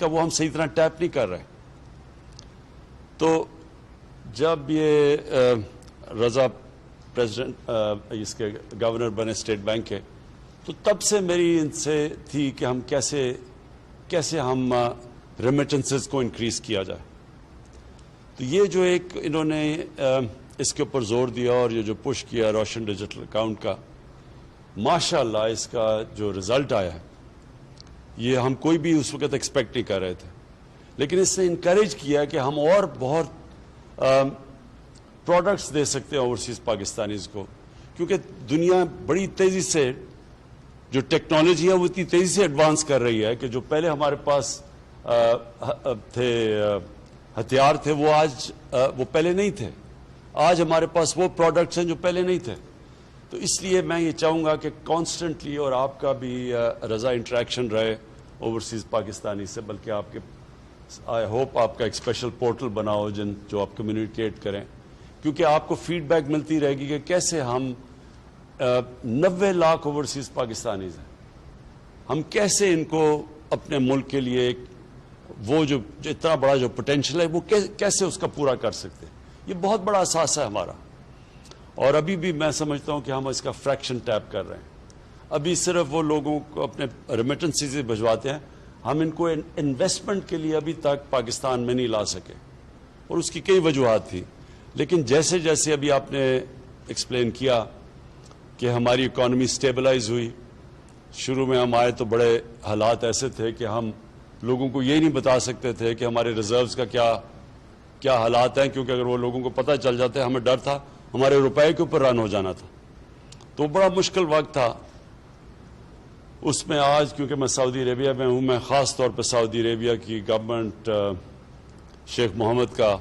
کا وہ ہم صحیح طرح ٹیپ نہیں کر رہے. تو جب یہ رضا پریزیڈنٹ اس کے گورنر بنے اسٹیٹ بینک کے, تو تب سے میری ان سے تھی کہ ہم کیسے ہم ریمیٹنسز کو انکریز کیا جائے. تو یہ جو ایک انہوں نے اس کے اوپر زور دیا اور یہ جو پش کیا روشن ڈیجیٹل اکاؤنٹ کا, ماشاءاللہ اس کا جو رزلٹ آیا ہے یہ ہم کوئی بھی اس وقت ایکسپیکٹ نہیں کر رہے تھے, لیکن اس نے انکریج کیا کہ ہم اور بہت پروڈکٹس دے سکتے ہیں اوورسیز پاکستانیز کو, کیونکہ دنیا بڑی تیزی سے جو ٹیکنالوجی ہے وہ اتنی تیزی سے ایڈوانس کر رہی ہے کہ جو پہلے ہمارے پاس تھے ہتھیار تھے وہ پہلے نہیں تھے. آج ہمارے پاس وہ پروڈکٹس ہیں جو پہلے نہیں تھے. تو اس لیے میں یہ چاہوں گا کہ کانسٹنٹلی اور آپ کا بھی رضا انٹریکشن رہے اوورسیز پاکستانی سے, بلکہ آپ کے آئی ہوپ آپ کا ایک اسپیشل پورٹل بناؤ جو آپ کمیونیکیٹ کریں, کیونکہ آپ کو فیڈ بیک ملتی رہے گی کہ کیسے ہم 90 لاکھ اوورسیز پاکستانیز ہیں, ہم کیسے ان کو اپنے ملک کے لیے وہ جو اتنا بڑا جو پوٹینشیل ہے وہ کیسے اس کا پورا کر سکتے ہیں. یہ بہت بڑا اثاثہ ہے ہمارا, اور ابھی بھی میں سمجھتا ہوں کہ ہم اس کا فریکشن ٹیپ کر رہے ہیں. ابھی صرف وہ لوگوں کو اپنے ریمیٹنس سے بھجواتے ہیں, ہم ان کو انویسٹمنٹ کے لیے ابھی تک پاکستان میں نہیں لا سکے, اور اس کی کئی وجوہات تھی. لیکن جیسے جیسے ابھی آپ نے ایکسپلین کیا کہ ہماری اکانومی سٹیبلائز ہوئی, شروع میں ہم آئے تو بڑے حالات ایسے تھے کہ ہم لوگوں کو یہ نہیں بتا سکتے تھے کہ ہمارے ریزروز کا کیا حالات ہیں, کیونکہ اگر وہ لوگوں کو پتہ چل جاتے ہمیں ڈر تھا ہمارے روپے کے اوپر رن ہو جانا تھا. تو بڑا مشکل وقت تھا اس میں. آج کیونکہ میں سعودی عربیہ میں ہوں, میں خاص طور پہ سعودی عربیہ کی گورنمنٹ شیخ محمد کا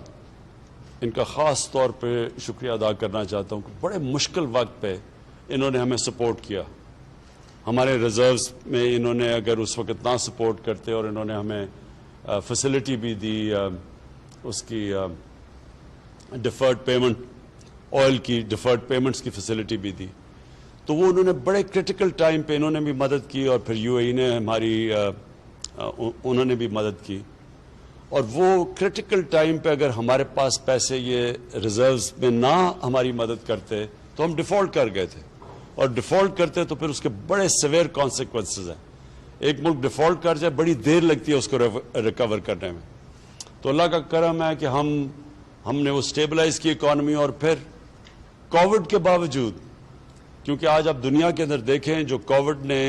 ان کا خاص طور پہ شکریہ ادا کرنا چاہتا ہوں کہ بڑے مشکل وقت پہ انہوں نے ہمیں سپورٹ کیا. ہمارے ریزروز میں انہوں نے اگر اس وقت نہ سپورٹ کرتے, اور انہوں نے ہمیں فیسلٹی بھی دی اس کی ڈیفرڈ پیمنٹ, آئل کی ڈیفرڈ پیمنٹس کی فیسلٹی بھی دی, تو وہ انہوں نے بڑے کرٹیکل ٹائم پہ انہوں نے بھی مدد کی, اور پھر یو اے ای نے انہوں نے بھی مدد کی. اور وہ کرٹیکل ٹائم پہ اگر ہمارے پاس پیسے یہ ریزروز میں نہ ہماری مدد کرتے تو ہم ڈیفالٹ کر گئے تھے, اور ڈیفالٹ کرتے تو پھر اس کے بڑے سیویئر کانسیکوینسز ہیں. ایک ملک ڈیفالٹ کر جائے بڑی دیر لگتی ہے اس کو ریکور کرنے میں. تو اللہ کا کرم ہے کہ ہم نے وہ سٹیبلائز کی اکانومی, اور پھر کووڈ کے باوجود, کیونکہ آج آپ دنیا کے اندر دیکھیں جو کووڈ نے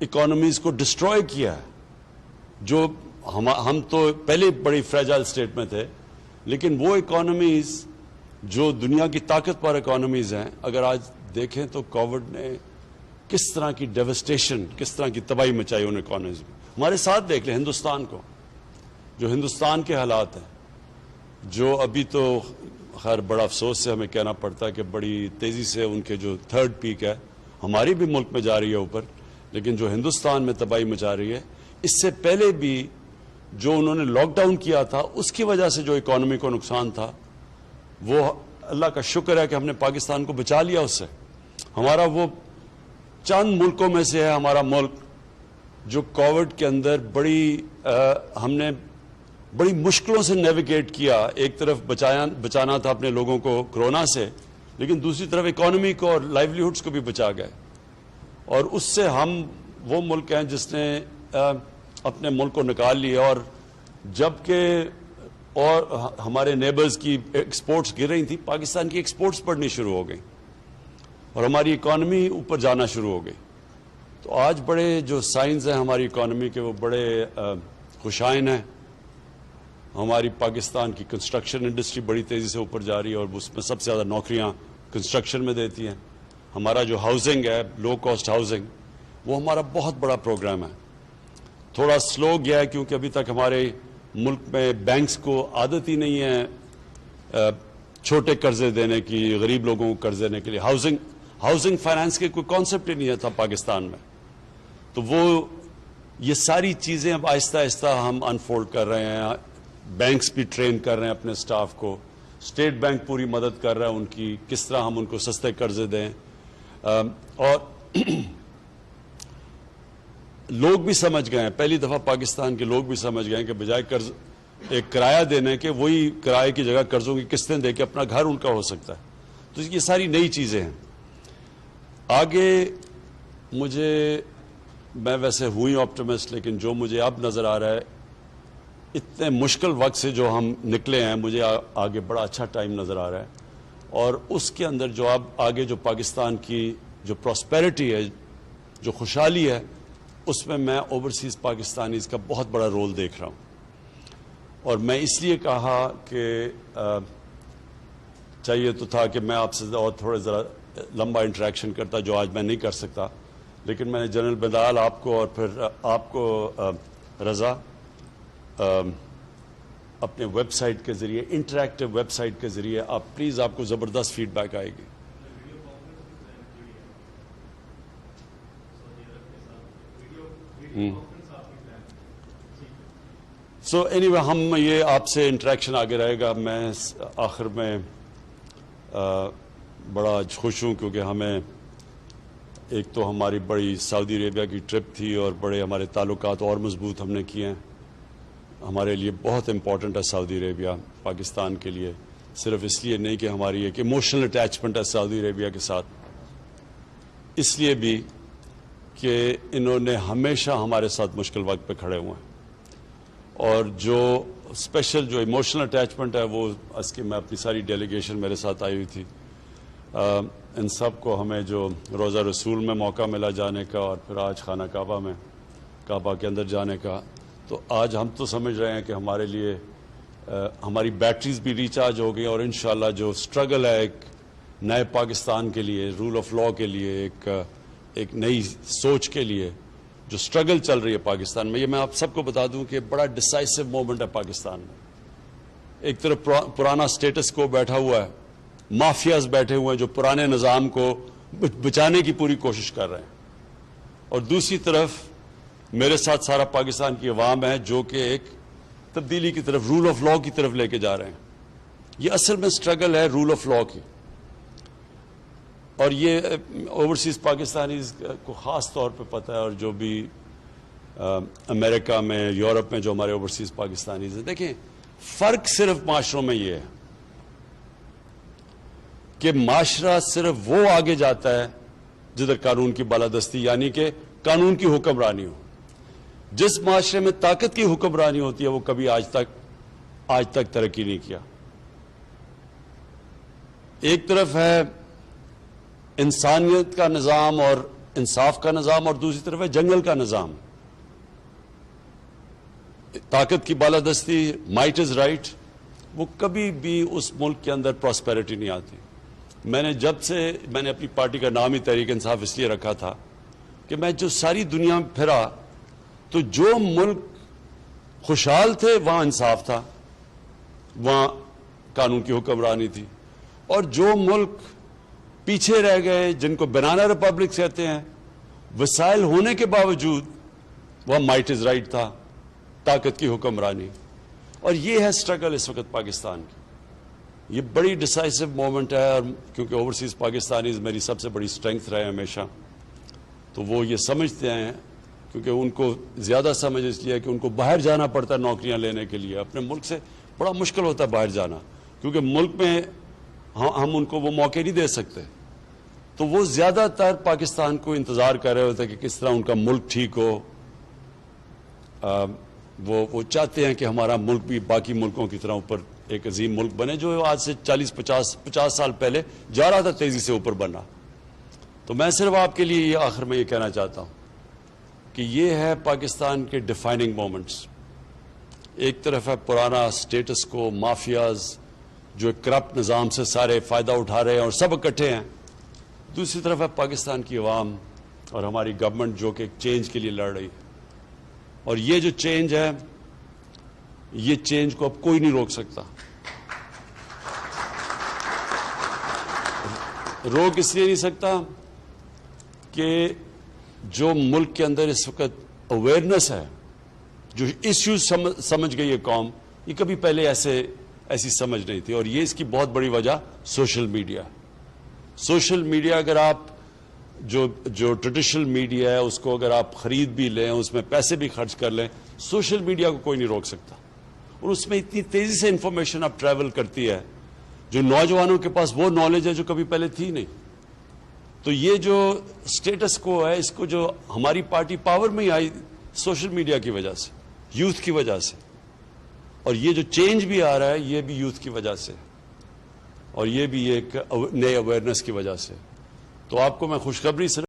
اکانومیز کو ڈسٹروائے کیا ہے, جو ہم تو پہلے بڑی فریجائل سٹیٹ میں تھے, لیکن وہ اکانومیز جو دنیا کی طاقتور اکانومیز ہیں, اگر آج دیکھیں تو کووڈ نے کس طرح کی ڈیوسٹیشن, کس طرح کی تباہی مچائی ان اکانومیز میں. ہمارے ساتھ دیکھ لیں ہندوستان کو, جو ہندوستان کے حالات ہیں, جو ابھی تو خیر بڑا افسوس سے ہمیں کہنا پڑتا ہے کہ بڑی تیزی سے ان کے جو تھرڈ پیک ہے ہماری بھی ملک میں جا رہی ہے اوپر, لیکن جو ہندوستان میں تباہی مچا رہی ہے, اس سے پہلے بھی جو انہوں نے لاک ڈاؤن کیا تھا اس کی وجہ سے جو اکانومی کو نقصان تھا, وہ اللہ کا شکر ہے کہ ہم نے پاکستان کو بچا لیا اس سے. ہمارا وہ چند ملکوں میں سے ہے ہمارا ملک جو کووڈ کے اندر ہم نے بڑی مشکلوں سے نیویگیٹ کیا. ایک طرف بچانا تھا اپنے لوگوں کو کرونا سے, لیکن دوسری طرف اکانومی کو اور لائیولی ہوڈس کو بھی بچا گئے. اور اس سے ہم وہ ملک ہیں جس نے اپنے ملک کو نکال لیا, اور جبکہ اور ہمارے نیبرز کی ایکسپورٹس گر رہی تھیں, پاکستان کی ایکسپورٹس بڑھنی شروع ہو گئی اور ہماری اکانومی اوپر جانا شروع ہو گئی. تو آج بڑے جو سائنز ہیں ہماری اکانومی کے وہ بڑے خوشائن ہیں. ہماری پاکستان کی کنسٹرکشن انڈسٹری بڑی تیزی سے اوپر جا رہی ہے, اور اس میں سب سے زیادہ نوکریاں کنسٹرکشن میں دیتی ہیں. ہمارا جو ہاؤسنگ ہے, لو کاسٹ ہاؤسنگ, وہ ہمارا بہت بڑا پروگرام ہے. تھوڑا سلو گیا ہے کیونکہ ابھی تک ہمارے ملک میں بینکس کو عادت ہی نہیں ہے چھوٹے قرضے دینے کی, غریب لوگوں کو قرض دینے کے لیے. ہاؤسنگ فائنانس کے کوئی کانسیپٹ ہی نہیں تھا پاکستان میں. تو یہ ساری چیزیں اب آہستہ آہستہ ہم انفولڈ کر رہے ہیں. بینکس بھی ٹرین کر رہے ہیں اپنے سٹاف کو, اسٹیٹ بینک پوری مدد کر رہا ہے ان کی, کس طرح ہم ان کو سستے قرضے دیں. اور لوگ بھی سمجھ گئے ہیں, پہلی دفعہ پاکستان کے لوگ بھی سمجھ گئے ہیں کہ بجائے قرض ایک کرایہ دینے کے, وہی کرائے کی جگہ قرضوں کی قسطیں دے کے اپنا گھر ان کا ہو سکتا ہے. تو یہ ساری نئی چیزیں ہیں. آگے میں ویسے ہوئی آپٹیمسٹ, لیکن جو مجھے اب نظر آ رہا ہے, اتنے مشکل وقت سے جو ہم نکلے ہیں, مجھے آگے بڑا اچھا ٹائم نظر آ رہا ہے. اور اس کے اندر جو اب آگے جو پاکستان کی جو پراسپیرٹی ہے, جو خوشحالی ہے, اس میں اوورسیز پاکستانیز کا بہت بڑا رول دیکھ رہا ہوں. اور میں اس لیے کہا کہ چاہیے تو تھا کہ میں آپ سے اور تھوڑے ذرا لمبا انٹریکشن کرتا, جو آج میں نہیں کر سکتا, لیکن میں نے جنرل بدال آپ کو اور پھر آپ کو رضا اپنے ویب سائٹ کے ذریعے, انٹریکٹیو ویب سائٹ کے ذریعے, آپ پلیز, آپ کو زبردست فیڈ بیک آئے گی. سو اینی وے, ہم یہ آپ سے انٹریکشن آگے رہے گا. میں آخر میں بڑا خوش ہوں کیونکہ ہمیں ایک تو ہماری بڑی سعودی عربیہ کی ٹرپ تھی اور بڑے ہمارے تعلقات اور مضبوط ہم نے کیے ہیں. ہمارے لیے بہت امپورٹنٹ ہے سعودی عربیہ پاکستان کے لیے, صرف اس لیے نہیں کہ ہماری ایک ایموشنل اٹیچمنٹ ہے سعودی عربیہ کے ساتھ, اس لیے بھی کہ انہوں نے ہمیشہ ہمارے ساتھ مشکل وقت پہ کھڑے ہوئے ہیں. اور جو اسپیشل جو ایموشنل اٹیچمنٹ ہے وہ اس کی, میں اپنی ساری ڈیلیگیشن میرے ساتھ آئی ہوئی تھی, ان سب کو ہمیں جو روزہ رسول میں موقع ملا جانے کا اور پھر آج خانہ کعبہ میں, کعبہ کے اندر جانے کا, تو آج ہم تو سمجھ رہے ہیں کہ ہمارے لیے ہماری بیٹریز بھی ریچارج ہو گئی, اور انشاءاللہ جو سٹرگل ہے ایک نئے پاکستان کے لیے, رول آف لا کے لیے, ایک نئی سوچ کے لیے جو سٹرگل چل رہی ہے پاکستان میں, یہ میں آپ سب کو بتا دوں کہ بڑا ڈیسائسو مومنٹ ہے پاکستان میں. ایک طرف پرانا سٹیٹس کو بیٹھا ہوا ہے, مافیاز بیٹھے ہوئے ہیں جو پرانے نظام کو بچانے کی پوری کوشش کر رہے ہیں, اور دوسری طرف میرے ساتھ سارا پاکستان کی عوام ہے جو کہ ایک تبدیلی کی طرف, رول آف لا کی طرف لے کے جا رہے ہیں. یہ اصل میں سٹرگل ہے رول آف لا کی. اور یہ اوورسیز پاکستانیز کو خاص طور پہ پتہ ہے, اور جو بھی امریکہ میں, یورپ میں جو ہمارے اوورسیز پاکستانیز ہیں. دیکھیں, فرق صرف معاشروں میں یہ ہے کہ معاشرہ صرف وہ آگے جاتا ہے جدھر قانون کی بالادستی, یعنی کہ قانون کی حکمرانی ہو. جس معاشرے میں طاقت کی حکمرانی ہوتی ہے وہ کبھی آج تک ترقی نہیں کیا. ایک طرف ہے انسانیت کا نظام اور انصاف کا نظام, اور دوسری طرف ہے جنگل کا نظام. طاقت کی بالادستی, مائٹ از رائٹ, وہ کبھی بھی اس ملک کے اندر پراسپیرٹی نہیں آتی. میں نے اپنی پارٹی کا نام ہی تحریک انصاف اس لیے رکھا تھا کہ میں جو ساری دنیا میں پھرا تو جو ملک خوشحال تھے وہاں انصاف تھا, وہاں قانون کی حکمرانی تھی, اور جو ملک پیچھے رہ گئے, جن کو بنانا ریپبلک کہتے ہیں, وسائل ہونے کے باوجود وہاں مائٹ از رائٹ تھا, طاقت کی حکمرانی. اور یہ ہے سٹرگل اس وقت پاکستان کی. یہ بڑی ڈیسائسو مومنٹ ہے, اور کیونکہ اوورسیز پاکستانیز میری سب سے بڑی سٹرینگتھ رہے ہمیشہ, تو وہ یہ سمجھتے ہیں, کیونکہ ان کو زیادہ سمجھ اس لیے کہ ان کو باہر جانا پڑتا ہے نوکریاں لینے کے لیے. اپنے ملک سے بڑا مشکل ہوتا ہے باہر جانا, کیونکہ ملک میں ہم ان کو وہ موقع نہیں دے سکتے. تو وہ زیادہ تر پاکستان کو انتظار کر رہے ہوتے ہیں کہ کس طرح ان کا ملک ٹھیک ہو. وہ چاہتے ہیں کہ ہمارا ملک بھی باقی ملکوں کی طرح اوپر ایک عظیم ملک بنے, جو آج سے 40-50 سال پہلے جا رہا تھا تیزی سے اوپر بنا. تو میں صرف آپ کے لیے آخر میں یہ کہنا چاہتا ہوں کہ یہ ہے پاکستان کے ڈیفائننگ مومنٹس. ایک طرف ہے پرانا سٹیٹس کو, مافیاز جو کرپٹ نظام سے سارے فائدہ اٹھا رہے ہیں اور سب اکٹھے ہیں. دوسری طرف ہے پاکستان کی عوام اور ہماری گورنمنٹ جو کہ ایک چینج کے لیے لڑ رہی ہے. اور یہ جو چینج ہے, یہ چینج کو اب کوئی نہیں روک سکتا. روک اس لیے نہیں سکتا کہ جو ملک کے اندر اس وقت اویئرنیس ہے, جو ایشوز سمجھ گئی ہے قوم, یہ کبھی پہلے ایسی سمجھ نہیں تھی. اور یہ اس کی بہت بڑی وجہ سوشل میڈیا. سوشل میڈیا, اگر آپ جو ٹریڈیشنل میڈیا ہے اس کو اگر آپ خرید بھی لیں، اس میں پیسے بھی خرچ کر لیں، سوشل میڈیا کو کوئی نہیں روک سکتا. اور اس میں اتنی تیزی سے انفارمیشن اب ٹریول کرتی ہے جو نوجوانوں کے پاس وہ نالج ہے جو کبھی پہلے تھی نہیں. تو یہ جو سٹیٹس کو ہے، اس کو جو ہماری پارٹی پاور میں ہی آئی سوشل میڈیا کی وجہ سے، یوتھ کی وجہ سے، اور یہ جو چینج بھی آ رہا ہے یہ بھی یوتھ کی وجہ سے، اور یہ بھی ایک نئے اویئرنیس کی وجہ سے. تو آپ کو میں خوشخبری سے